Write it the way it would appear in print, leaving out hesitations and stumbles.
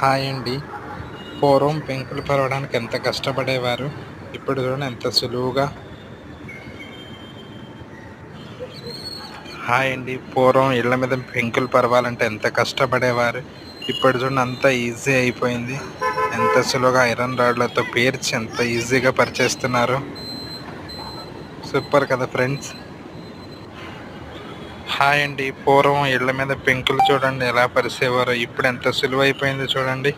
Hi అండి. పూర్వం పెంకులు పరవడానికి ఎంత కష్టపడేవారు. ఇప్పుడు చూడండి ఎంత సులువుగా. హాయ్ అండి. పూర్వం ఇళ్ల మీద పెంకులు పరవాలంటే ఎంత కష్టపడేవారు. ఇప్పుడు చూడండి అంత ఈజీ అయిపోయింది. ఎంత సులువుగా ఐరన్ రాడ్లతో పేర్చి ఎంత ఈజీగా పరిచేస్తున్నారు. సూపర్ కదా ఫ్రెండ్స్. హాయ్ అండి. పూర్వం ఇళ్ల మీద పెంకులు చూడండి ఎలా పరిచేవారో, ఇప్పుడు ఎంత సులువైపోయింది చూడండి.